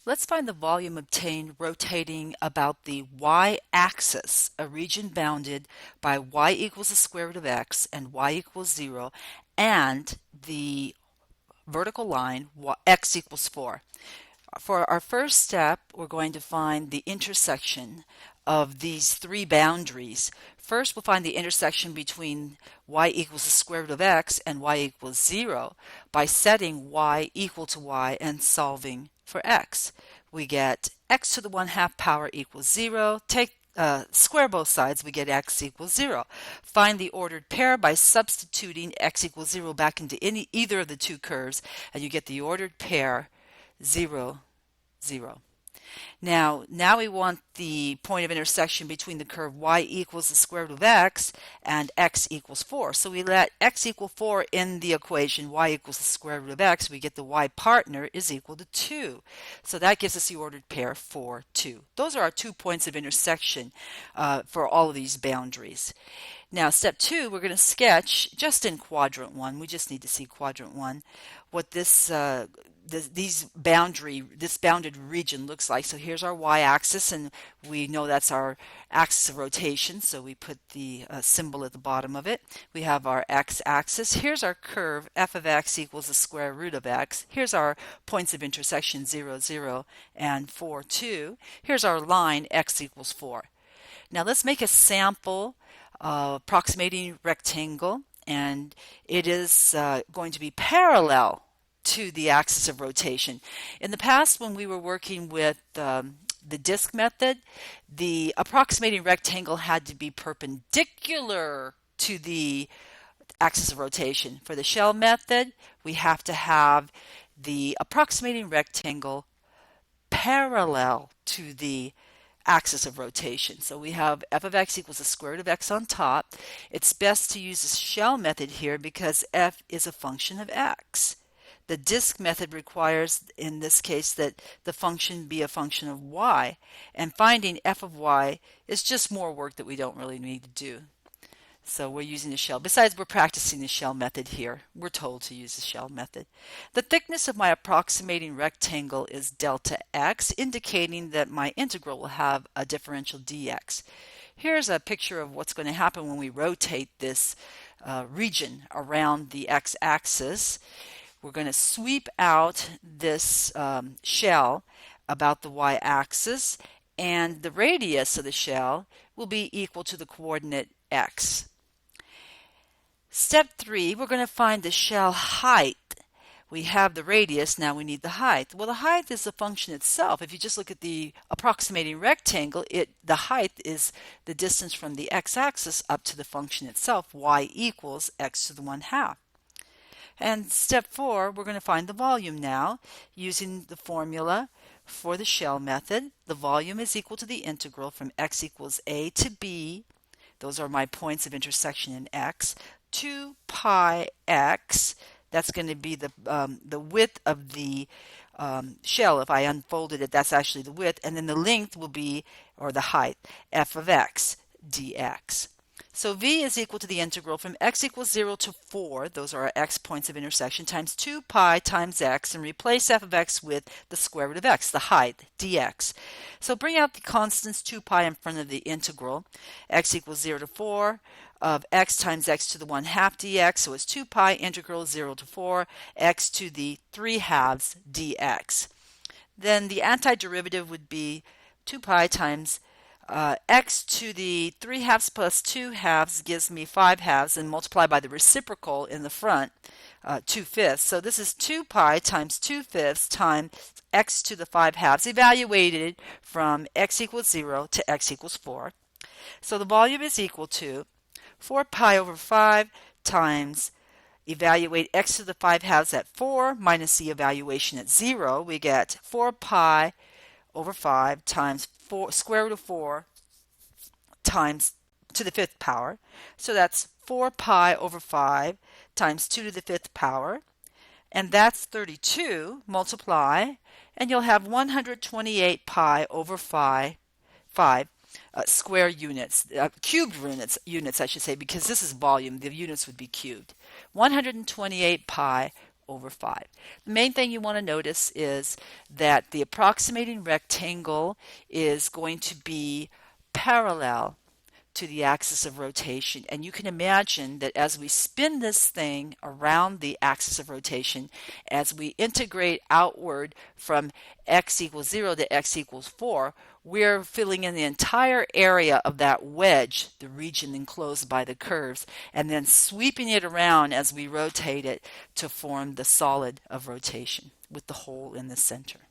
Let's find the volume obtained rotating about the y-axis, a region bounded by y equals the square root of x and y equals 0, and the vertical line x equals 4. For our first step, we're going to find the intersection of these three boundaries. First, we'll find the intersection between y equals the square root of x and y equals 0 by setting y equal to y and solving for x. We get x to the 1/2 power equals 0. Take square both sides, we get x equals 0. Find the ordered pair by substituting x equals 0 back into either of the two curves, and you get the ordered pair 0, 0. Now we want the point of intersection between the curve y equals the square root of x and x equals 4. So we let x equal 4 in the equation y equals the square root of x. We get the y partner is equal to 2. So that gives us the ordered pair 4, 2. Those are our 2 points of intersection for all of these boundaries. Now step 2, we're going to sketch just in quadrant 1. We just need to see quadrant 1 what this bounded region looks like. So here's our y-axis, and we know that's our axis of rotation, so we put the symbol at the bottom of it. We have our x-axis. Here's our curve, f of x equals the square root of x. Here's our points of intersection, 0, 0, and 4, 2. Here's our line, x equals 4. Now let's make a sample approximating rectangle, and it is going to be parallel to the axis of rotation. In the past, when we were working with the disk method, the approximating rectangle had to be perpendicular to the axis of rotation. For the shell method, we have to have the approximating rectangle parallel to the axis of rotation. So we have f of x equals the square root of x on top. It's best to use the shell method here because f is a function of x. The disk method requires, in this case, that the function be a function of y, and finding f of y is just more work that we don't really need to do. So we're using the shell. Besides, we're practicing the shell method here. We're told to use the shell method. The thickness of my approximating rectangle is delta x, indicating that my integral will have a differential dx. Here's a picture of what's going to happen when we rotate this region around the x-axis. We're going to sweep out this shell about the y-axis, and the radius of the shell will be equal to the coordinate x. Step 3, we're going to find the shell height. We have the radius, now we need the height. Well, the height is the function itself. If you just look at the approximating rectangle, the height is the distance from the x-axis up to the function itself, y equals x to the 1/2. And step 4, we're going to find the volume now using the formula for the shell method. The volume is equal to the integral from x equals a to b. Those are my points of intersection in x. 2 pi x, that's going to be the width of the shell. If I unfolded it, that's actually the width. And then the length will be, or the height, f of x dx. So v is equal to the integral from x equals 0 to 4, those are our x points of intersection, times 2 pi times x, and replace f of x with the square root of x, the height, dx. So bring out the constants 2 pi in front of the integral. X equals 0 to 4 of x times x to the 1/2 dx, so it's 2 pi integral 0 to 4 x to the 3/2 dx. Then the antiderivative would be 2 pi times x to the 3/2 plus 2/2 gives me 5/2, and multiply by the reciprocal in the front, 2/5. So this is 2 pi times 2/5 times x to the 5/2 evaluated from x equals 0 to x equals 4. So the volume is equal to 4 pi over 5 times evaluate x to the 5/2 at 4 minus the evaluation at 0. We get 4 pi over 5 times square root of 4 times to the 5th power. So that's 4 pi over 5 times 2 to the 5th power. And that's 32. Multiply, and you'll have 128 pi over 5 square units, cubed units, I should say, because this is volume. The units would be cubed. 128 pi over 5. The main thing you want to notice is that the approximating rectangle is going to be parallel to the axis of rotation. And you can imagine that as we spin this thing around the axis of rotation, as we integrate outward from x equals 0 to x equals 4, we're filling in the entire area of that wedge, the region enclosed by the curves, and then sweeping it around as we rotate it to form the solid of rotation with the hole in the center.